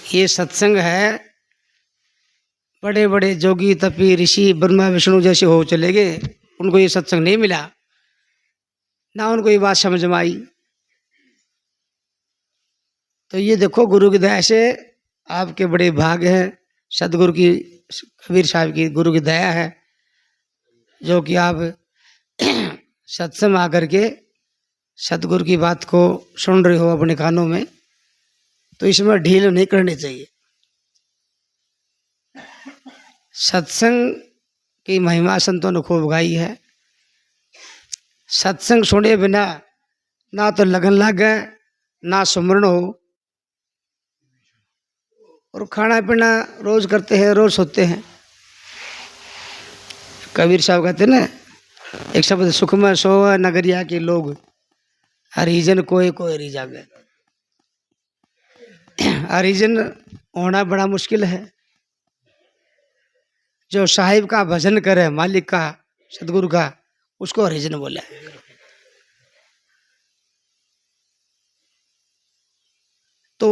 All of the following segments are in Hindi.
ये सत्संग है, बड़े बड़े जोगी तपी ऋषि ब्रह्मा विष्णु जैसे हो चले गए, उनको ये सत्संग नहीं मिला, ना उनको ये बात समझ में आई। तो ये देखो गुरु की दया से आपके बड़े भाग हैं, सदगुरु की, कबीर साहब की गुरु की दया है, जो कि आप सत्संग आकर के सतगुरु की बात को सुन रहे हो अपने कानों में। तो इसमें ढील नहीं करनी चाहिए। सत्संग की महिमा संतों ने खूब गाई है। सत्संग सुने बिना ना तो लगन लागे, ना सुमरण हो, और खाना पीना रोज करते हैं, रोज सोते हैं। कबीर साहब कहते ना, एक शब्द सुख में सोवा नगरिया के लोग, हरिजन कोई कोई रिजागे। हरिजन होना बड़ा मुश्किल है। जो साहिब का भजन करे, मालिक का, सदगुरु का, उसको हरिजन बोले। तो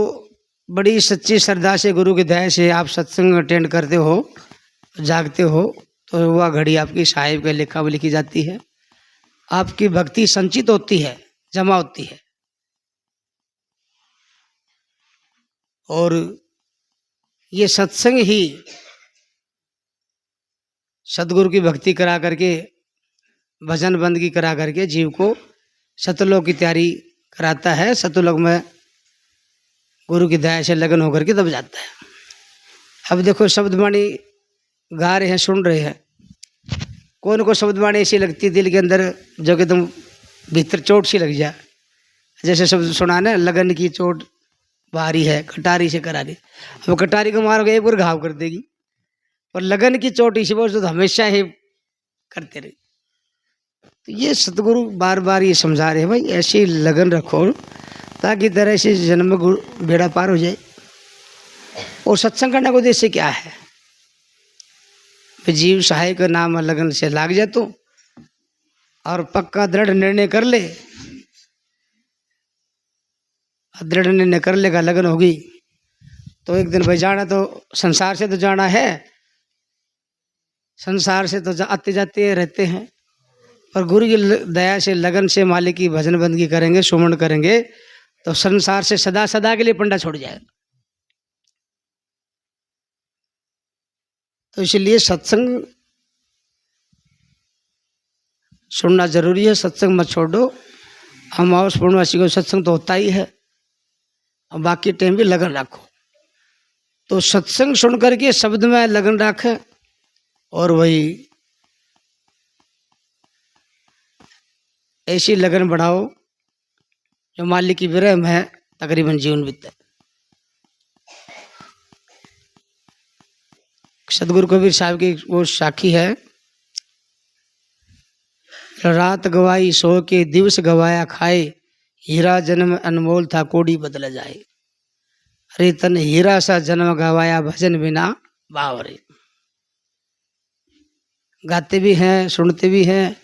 बड़ी सच्ची श्रद्धा से गुरु की दया से आप सत्संग अटेंड करते हो, जागते हो, तो वह घड़ी आपकी साहिब के लेखा में लिखी जाती है। आपकी भक्ति संचित होती है, जमा होती है। और ये सत्संग ही सदगुरु की भक्ति करा करके, भजन बंदगी करा करके जीव को सतलोक की तैयारी कराता है। सतलोक में गुरु की दया से लगन होकर के तब जाता है। अब देखो शब्दवाणी गा रहे हैं, सुन रहे हैं, कौन को शब्दवाणी ऐसी लगती दिल के अंदर जो कि तुम भीतर चोट सी लग जाए। जैसे शब्द सुना ना, लगन की चोट भारी है, कटारी से करारी। अब कटारी को मारोगे एक बार घाव कर देगी, और लगन की चोट इसी बार तो हमेशा ही करते रहे। तो ये सतगुरु बार बार ये समझा रहे हैं, भाई ऐसी लगन रखो ताकि तरह से जन्म बेड़ा पार हो जाए। और सत्संग करने का उद्देश्य क्या है? जीव सहाय का नाम लगन से लाग जाए तो, और पक्का दृढ़ निर्णय कर ले, दृढ़ निर्णय कर लेगा, लगन होगी तो एक दिन भाई जाना तो संसार से तो जाना है। संसार से तो आते जाते रहते हैं, और गुरु की दया से लगन से मालिक की भजन बंदगी करेंगे, सुमरण करेंगे, तो संसार से सदा सदा के लिए पंडा छोड़ जाएगा। तो इसलिए सत्संग सुनना जरूरी है। सत्संग मत छोड़ो। अमावस पूर्णवासी को सत्संग तो होता ही है, और बाकी टाइम भी लगन रखो। तो सत्संग सुन करके शब्द में लगन रखे, और वही ऐसी लगन बढ़ाओ जो मालिक की विरह में तकरीबन जीवन बीते। सदगुरु कबीर साहब की वो साखी है, रात गवाई सो के दिवस गवाया खाए, हीरा जन्म अनमोल था कोड़ी बदल जाए। अरे तन हीरा सा जन्म गवाया भजन बिना बावरे। गाते भी हैं, सुनते भी हैं,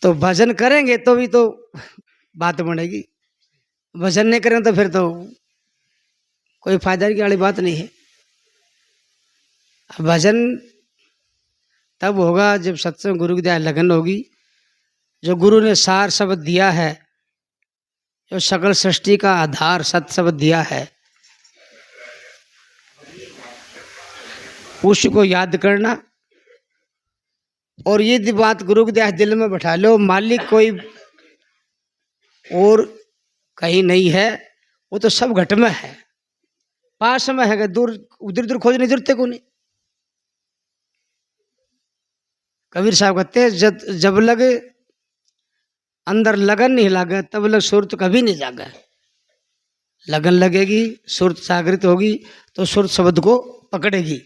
तो भजन करेंगे तो भी तो बात बनेगी। भजन नहीं करें तो फिर तो कोई फायदा की वाली बात नहीं है। भजन तब होगा जब सत्संग गुरु की दया लगन होगी। जो गुरु ने सार शब्द दिया है, जो सकल सृष्टि का आधार सत शब्द दिया है, उसको याद करना। और ये बात गुरु की दया दिल में बैठा लो, मालिक कोई और कहीं नहीं है, वो तो सब घट में है, पास में है, दूर उधर दूर खोजने जरूरत को नहीं। कबीर साहब कहते हैं, जब लग अंदर लगन नहीं लागे तब लग सुरत कभी नहीं जागे। लगन लगेगी, सुरत जागृत होगी, तो सुरत शब्द को पकड़ेगी,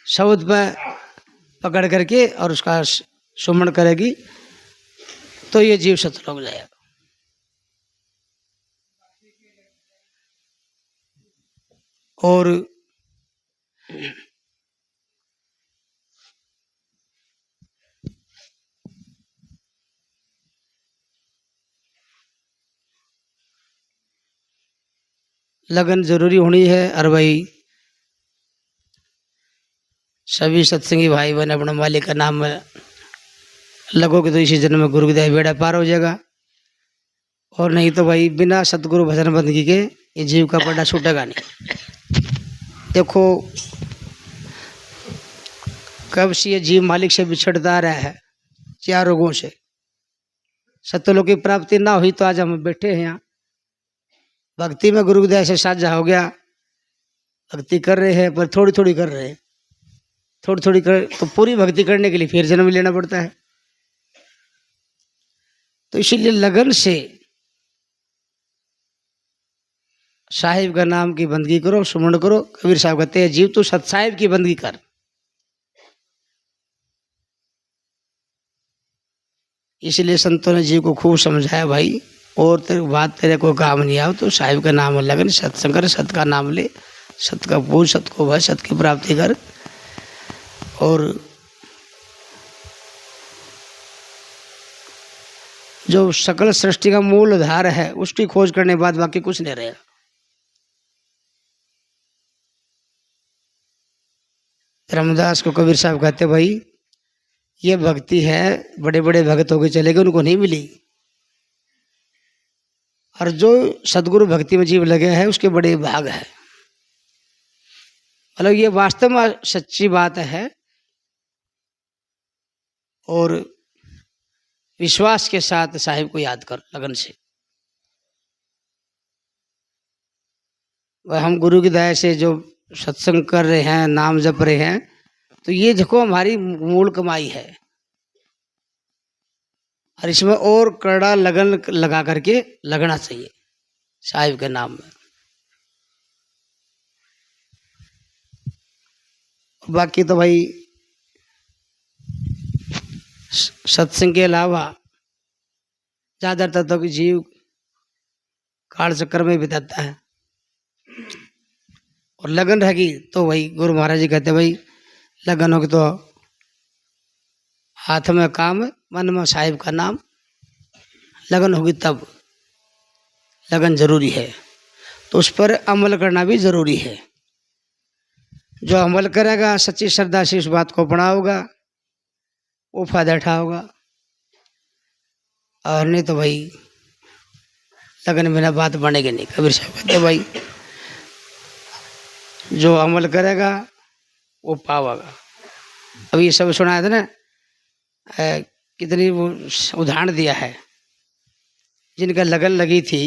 शब्द पे पकड़ करके और उसका सुमरण करेगी, तो ये जीव सतलोक जाएगा। और लगन जरूरी होनी है। और भाई सभी सत्संगी भाई बहन अपने मालिक का नाम में लगोगे तो इसी जन्म में गुरु की दया बेड़ा पार हो जाएगा। और नहीं तो भाई बिना सतगुरु भजन बंदगी के ये जीव का पड्डा छूटेगा नहीं। देखो कब से ये जीव मालिक से बिछड़ता रहा है, क्या रोगों से। सत्यलोक की प्राप्ति ना हुई तो आज हम बैठे हैं यहाँ। भक्ति में गुरु की दया से साझा हो गया, भक्ति कर रहे हैं पर थोड़ी थोड़ी कर रहे हैं, थोड़ी थोड़ी कर। तो पूरी भक्ति करने के लिए फिर जन्म लेना पड़ता है। तो इसीलिए लगन से साहिब का नाम की बंदगी करो, सुमरण करो। कबीर साहब कहते हैं जीव तू सत साहिब की बंदगी कर। इसलिए संतों ने जीव को खूब समझाया भाई, और तेरे बात तेरे को काम नहीं आओ तो साहिब का नाम लगन, सत्संग कर, सत का नाम ले, सत का पूज, सत को भज, सत की प्राप्ति कर। और जो सकल सृष्टि का मूल आधार है उसकी खोज करने के बाद बाकी कुछ नहीं रहेगा। रामदास को कबीर साहब कहते भाई ये भक्ति है, बड़े बड़े भक्त होके चले गए उनको नहीं मिली, और जो सदगुरु भक्ति में जीव लगे हैं उसके बड़े भाग है। मतलब ये वास्तव में सच्ची बात है। और विश्वास के साथ साहिब को याद कर लगन से। वह हम गुरु की दया से जो सत्संग कर रहे हैं, नाम जप रहे हैं, तो ये देखो हमारी मूल कमाई है। और इसमें और कड़ा लगन लगा करके लगना चाहिए साहिब के नाम में। बाकी तो भाई सत्संग के अलावा ज़्यादातर तो जीव काल चक्कर में बिताता है। और लगन रहेगी तो भाई गुरु महाराज जी कहते भाई लगन होगी तो हाथ में काम, मन में साहिब का नाम। लगन होगी तब, लगन जरूरी है, तो उस पर अमल करना भी जरूरी है। जो अमल करेगा सच्ची श्रद्धा से उस बात को अपनाओगा वो फायदा उठाओगा। और नहीं तो भाई लगन बिना बात बनेगी नहीं। कबीर साहब कहते भाई जो अमल करेगा वो पावेगा। अभी ये सब सुनाया था ना, कितनी वो उदाहरण दिया है। जिनका लगन लगी थी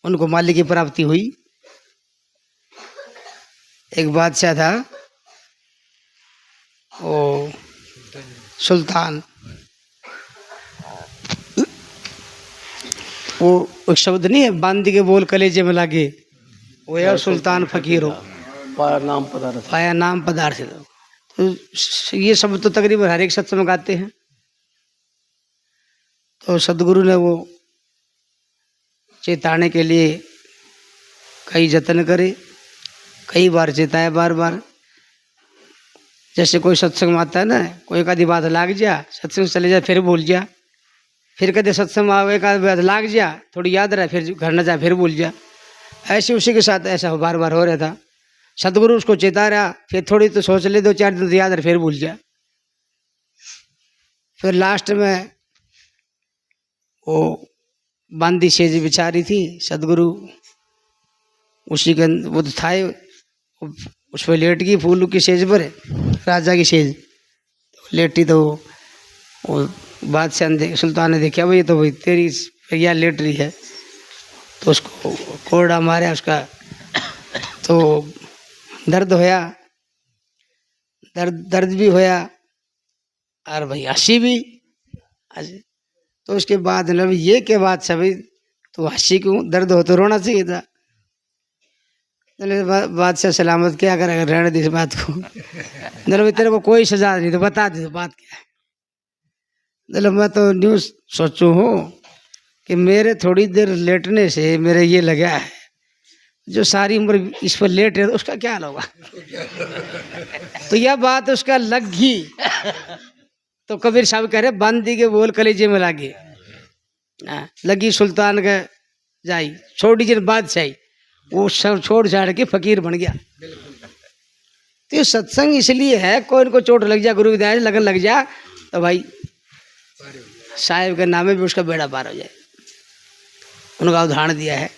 उनको मालिक की प्राप्ति हुई। एक बादशाह था, वो सुल्तान, वो एक शब्द नहीं है बांदी के बोल कलेजे में लागे, वो यार सुल्तान फकीर हो पाया नाम पदार्थ। तो ये शब्द तो तकरीबन हर एक सत्संग में गाते हैं। तो सदगुरु ने वो चेताने के लिए कई जतन करे, कई बार चेताया, बार बार। जैसे कोई सत्संग में आता है ना, कोई एक आधी बात लाग जा, सत्संग चले जा फिर भूल जा, फिर कहते सत्संग में आओ एक आधी बात लाग जा, थोड़ी याद रहे, फिर घर न जा फिर भूल जा। ऐसे उसी के साथ ऐसा बार बार हो रहा था। सदगुरु उसको चेता रहा, फिर थोड़ी तो सोच ले, 2-4 दिन तो याद रहे, फिर भूल जा। फिर लास्ट में वो बांदी सेज बिचारी थी, सदगुरु उसी के वो तो था, उस पर लेट गई फूल की सेज पर, राजा की सेज लेटी। तो वो बादशाह ने सुल्तान ने देखा भाई तो भाई तेरी भैया लेट रही है, तो उसको कोड़ा मारा उसका। तो दर्द होया, दर्द भी होया और भाई हंसी भी। तो उसके बाद मतलब ये के बाद से भाई तो हंसी क्यों, दर्द हो तो रोना चाहिए था। बादशाह सलामत क्या करेगा, रहने दी इस बात को। मतलब तेरे को कोई सजा नहीं तो बता दे तो बात क्या है। मतलब मैं तो न्यूज़ सोचूं हूँ कि मेरे थोड़ी देर लेटने से मेरे ये लगा है, जो सारी उम्र इस पर लेट है उसका क्या हाल होगा। तो यह बात उसका लग गई। तो कबीर साहब कह रहे बांदी के बोल कलेजे में लागे, लगी सुल्तान के जाई, छोटी जिन बादशाही वो सब छोड़ छाड़ के फकीर बन गया। तो ये सत्संग इसलिए है, कोई इनको चोट लग जाए, गुरु की दया से लगन लग जाए तो भाई साहिब के नामे भी उसका बेड़ा पार हो जाए। उनका उदाहरण दिया है,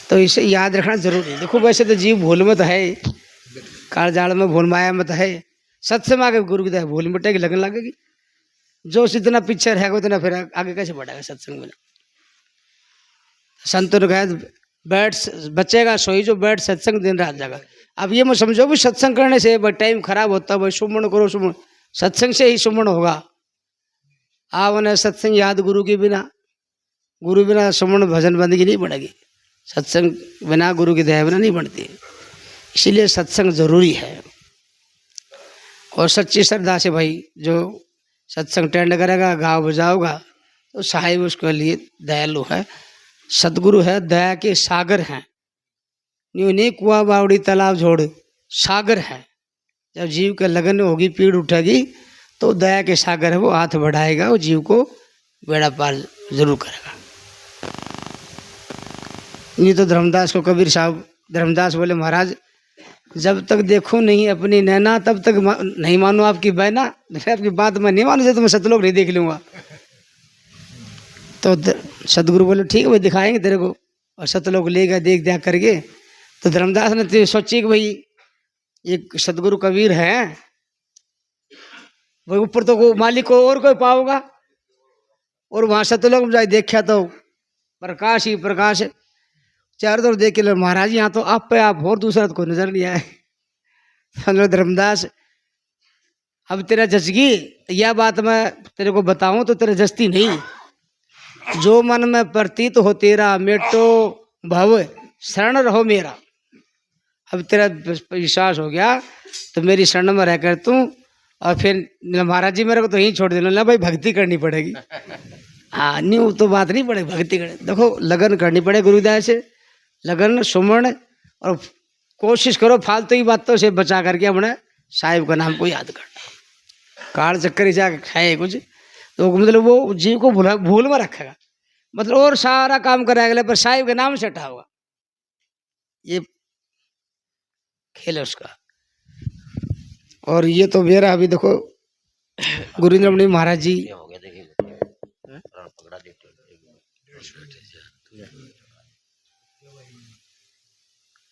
तो इसे याद रखना जरूरी है। देखो वैसे तो जीव भूल मत है, काल जाल में भूल माया मत है, सत्संग आगे गुरु की दया भूल मिटेगी, लगन लगेगी। जो जितना पीछे रहेगा उतना फिर आगे कैसे बढ़ेगा सत्संग में। संतों ने कहा बैठ बचेगा सोई जो बैठ सत्संग दिन रात जागा। अब ये मैं समझो भी सत्संग करने से भाई टाइम खराब होता है, भाई सुमन करो, सुमन सत्संग से ही सुमन होगा। आप उन्हें सत्संग याद गुरु के बिना, गुरु बिना सुमन भजन बंदगी नहीं बढ़ेगी, सत्संग बिना गुरु की दया बिना नहीं बढ़ती। इसीलिए सत्संग जरूरी है। और सच्ची श्रद्धा से भाई जो सत्संग टेंड करेगा, गाँव बजाओगा, तो साहिब उसके लिए दयालु है, सदगुरु है, दया के सागर हैं। न्यू नहीं कुआ बावड़ी तालाब झोड़ सागर है। जब जीव के लगन होगी, पीड़ उठेगी, तो दया के सागर है, वो हाथ बढ़ाएगा, वो जीव को बेड़ा पार जरूर करेगा। नहीं तो धर्मदास को कबीर साहब, धर्मदास बोले महाराज जब तक देखो नहीं अपनी नैना तब तक नहीं मानो आपकी बहना। आपकी बात मैं नहीं मानू तो मैं सतलोक नहीं देख लूँगा। तो सदगुरु बोले ठीक है भाई दिखाएंगे तेरे को, और सतलोक ले गया देख देख करके। तो धर्मदास ने तो सोची कि भाई एक सदगुरु कबीर है, भाई ऊपर तो को मालिक को और कोई पाओगा, और वहाँ सतलोक में जाए देखा तो प्रकाश ही प्रकाश है, चारों तरफ देख के महाराज यहाँ तो आप पे आप और दूसरा तो कोई नजर नहीं आए। समझो धर्मदास अब तेरा जचगी, यह बात मैं तेरे को बताऊं तो तेरा जचती नहीं। जो मन में प्रतीत हो तेरा मेटो भव शरण रहो मेरा। अब तेरा विश्वास हो गया तो मेरी शरण में रहकर तू, और फिर महाराज जी मेरे को तो यहीं छोड़ देना, ना भाई भक्ति करनी पड़ेगी। हाँ न्यू तो बात नहीं पड़ेगी, भक्ति करनी, देखो लगन करनी पड़े गुरुदया से, लगन सुमरण, और कोशिश करो फालतू की बातों से बचा करके अपने साहिब का नाम को याद करना। काल चक्कर ही जाके खाए कुछ तो मतलब वो जीव को भूल में रखेगा, मतलब और सारा काम कराएगा पर साहिब के नाम से हटा होगा। ये खेल है उसका। और ये तो मेरा अभी देखो गुरुन्द्र महाराज जी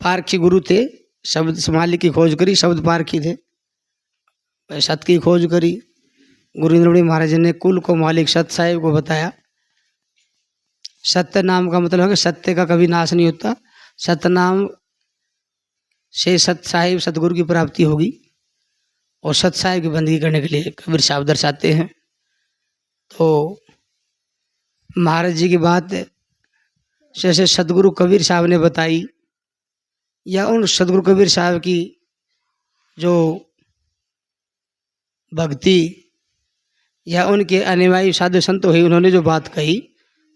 पारखी गुरु थे, शब्द समाली की खोज करी, शब्द पारखी थे, सत की खोज करी। गुरुन्द्र महाराज ने कुल को मालिक सत साहिब को बताया। सत्य नाम का मतलब है कि सत्य का कभी नाश नहीं होता, सत्य नाम से सत साहिब सतगुरु की प्राप्ति होगी। और सत साहिब की बंदगी करने के लिए कबीर साहब दर्शाते हैं। तो महाराज जी की बात जैसे सतगुरु कबीर साहब ने बताई, या उन सतगुरु कबीर साहब की जो भक्ति या उनके अनुयायी साधु संत हुई, उन्होंने जो बात कही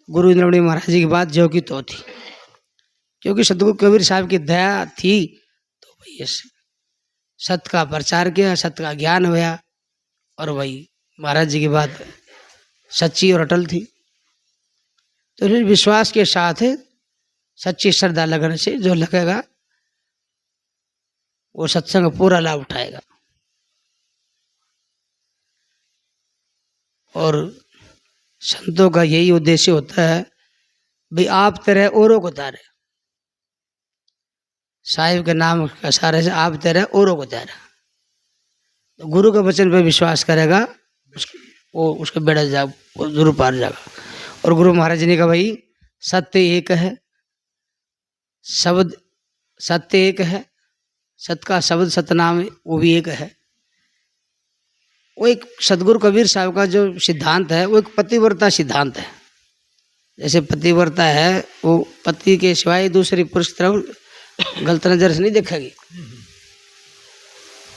गुरु इंद्रमणि महाराज जी की बात जो की तो थी, क्योंकि सतगुरु कबीर साहब की दया थी तो भाई सत्य का प्रचार किया, सत्य का ज्ञान हुआ, और वही महाराज जी की बात सच्ची और अटल थी। तो विश्वास के साथ सच्ची श्रद्धा लगने से जो लगेगा वो सत्संग पूरा लाभ उठाएगा। और संतों का यही उद्देश्य होता है भाई आप तरह औरों को तारे, साहिब के नाम का सहारे से आप तेरे औरों को तारे। तो गुरु के वचन पे विश्वास करेगा वो उसके बेड़ा जा जरूर पार जाएगा। और गुरु महाराज जी ने कहा भाई सत्य एक है, शब्द सत्य एक है, सत्य का शब्द सतनाम वो भी एक है। वो एक सदगुरु कबीर साहब का जो सिद्धांत है वो एक पतिव्रता सिद्धांत है। जैसे पतिव्रता है वो पति के सिवाय दूसरी पुरुष की तरफ गलत नजर से नहीं देखेगी,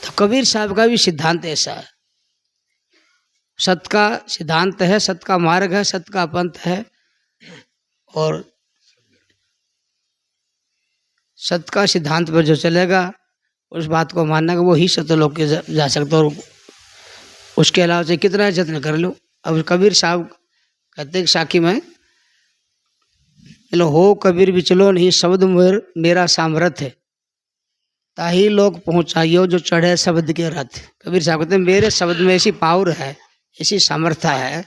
तो कबीर साहब का भी सिद्धांत ऐसा है। सत्य का सिद्धांत है, सत्य का मार्ग है, सत्य का पंथ है, और सत्य का सिद्धांत पर जो चलेगा उस बात को मानना कि वो ही सत्यलोक के जा सकता। और उसके अलावा से कितना जत्न कर लो। अब कबीर साहब कहते हैं साखी में चलो हो कबीर विचलो नहीं शब्द मेरा सामर्थ है, ताही लोग पहुंचाइयो जो चढ़े शब्द के रथ। कबीर साहब कहते हैं मेरे शब्द में ऐसी पावर है, ऐसी सामर्थ्य है,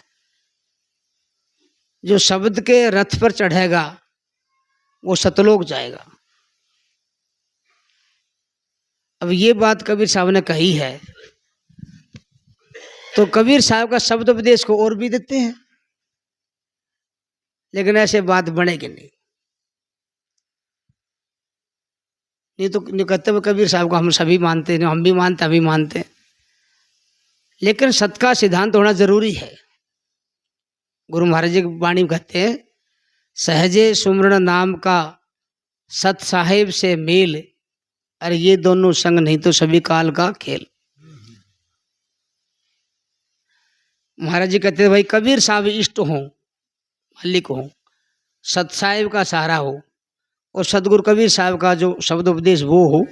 जो शब्द के रथ पर चढ़ेगा वो सतलोक जाएगा। अब ये बात कबीर साहब ने कही है, तो कबीर साहब का शब्द उपदेश को और भी देते हैं, लेकिन ऐसे बात बनेगी नहीं। तो नहीं कहते हुए कबीर साहब को हम सभी मानते हैं, हम भी मानते, अभी मानते हैं, लेकिन सत का सिद्धांत होना जरूरी है। गुरु महाराज जी की वाणी में कहते हैं सहजे सुमरण नाम का सत साहेब से मेल, अरे ये दोनों संग नहीं तो सभी काल का खेल। महाराज जी कहते हैं भाई कबीर साहब इष्ट हो, मालिक हो, सत साहिब का सहारा हो, और सदगुरु कबीर साहब का जो शब्द उपदेश वो हो,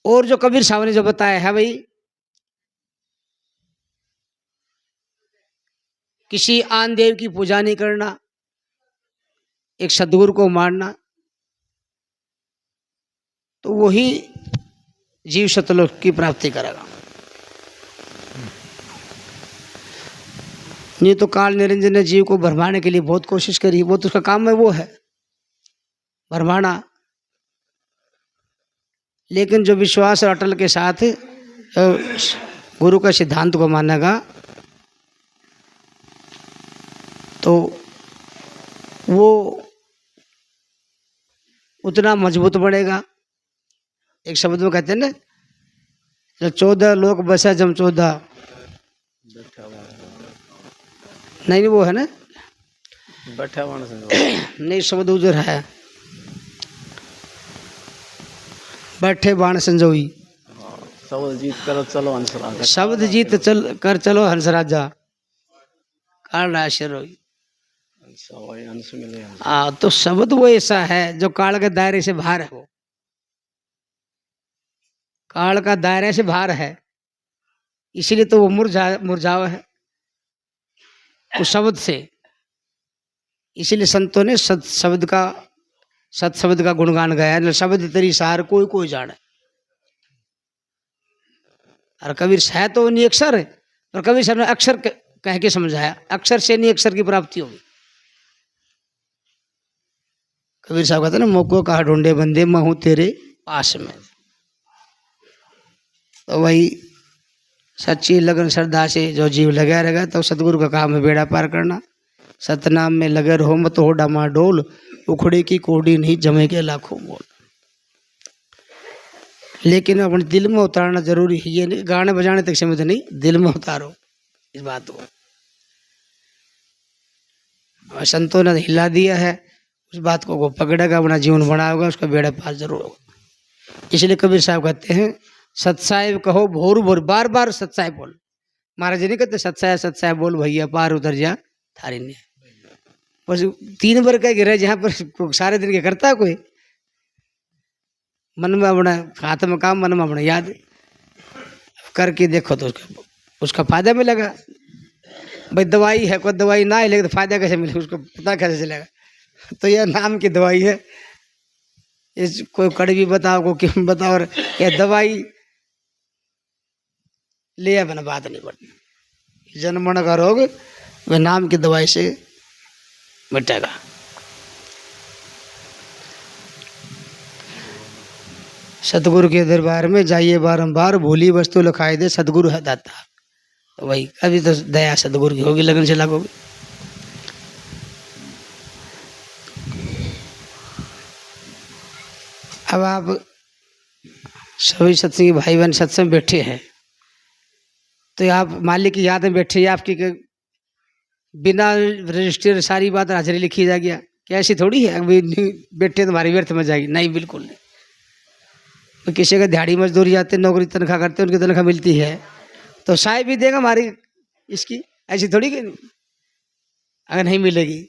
और जो कबीर साहब ने जो बताया है भाई किसी आन देव की पूजा नहीं करना, एक सदगुरु को मानना, तो वही जीव सतलोक की प्राप्ति करेगा। नहीं तो काल निरंजन ने जीव को भरमाने के लिए बहुत कोशिश करी, वो तो उसका काम है, वो है भरमाना। लेकिन जो विश्वास और अटल के साथ गुरु का सिद्धांत को मानेगा तो वो उतना मजबूत बढ़ेगा। एक शब्द में कहते हैं ना, जो 14 लोग बसा जम 14, नहीं वो है ना, नहीं शब्द उधर है, बैठे बाण संजोई, शब्द जीत कर चलो हंसराजा, शब्द जीत कर चलो हंसराजा, काल राशि अंश मिले। तो शब्द वो ऐसा है जो काल के दायरे से बाहर है, वो काल का दायरे से बाहर है, इसीलिए तो वो मुरझावा है उस शब्द से। इसीलिए संतों ने सत शब्द का गुणगान गाया, शब्द तेरी सार कोई कोई जाने। और कबीर साहब तो नहीं अक्षर है, और कबीर साहब ने अक्षर कह के समझाया, अक्षर से नहीं अक्षर की प्राप्ति होगी। कबीर साहब कहते ना मोको कहा ढूंढे बंदे मैं हूं तेरे पास में। तो वही सच्ची लगन श्रद्धा से जो जीव लगा रहेगा तो सतगुरु का काम है बेड़ा पार करना। सतनाम में लगे रहो मत हो डामाडोल, उखड़े की कोडी नहीं जमे के लाखों बोल। लेकिन अपने दिल में उतारना जरूरी है, ये नहीं गाने बजाने तक सीमित नहीं, दिल में उतारो इस बात को। और संतों ने हिला दिया है उस बात को पकड़ेगा, अपना जीवन बनाएगा, उसका बेड़ा पार जरूर होगा। इसलिए कबीर साहब कहते हैं सत्साहेब कहो भोर भोर, बार बार सत्साहेब बोल। महाराज जी नहीं कहते सत्साहेब बोल भैया पार उतर जा थारी ने, बस 3 बार कह गिरा जहाँ पर सारे दिन के करता है कोई, मन में अपना हाथ में काम, मन में अपना याद करके देखो तो उसका फायदा मिलेगा। भाई दवाई है, कोई दवाई ना है लेकिन तो फायदा कैसे मिलेगा, उसको पता कैसे चलेगा। तो यह नाम की दवाई है, इस कोई कड़वी बताओ को क्यों बताओ, और यह दवाई ले अपना बात नहीं बढ़ती। जन्मण का रोग वह नाम की दवाई से मिटेगा। सतगुरु के दरबार में जाइए बारंबार, भूली वस्तु लिखाई दे सतगुरु है दाता। तो वही अभी तो दया सतगुरु की होगी, लगन से लगोगी। अब आप सभी सत्संगी भाई बहन सत्संग बैठे हैं तो आप मालिक की याद में बैठे, या आपकी बिना रजिस्टर सारी बात हाजिरी लिखी जा गया, क्या ऐसी थोड़ी है अभी बैठे तुम्हारी व्यर्थ में जाएगी? नहीं, बिल्कुल नहीं। तो किसी का दिहाड़ी मजदूरी जाते, नौकरी तनख्वाह करते, उनकी तनख्वाह मिलती है तो साहेब भी देगा हमारी इसकी, ऐसी थोड़ी कि अगर नहीं मिलेगी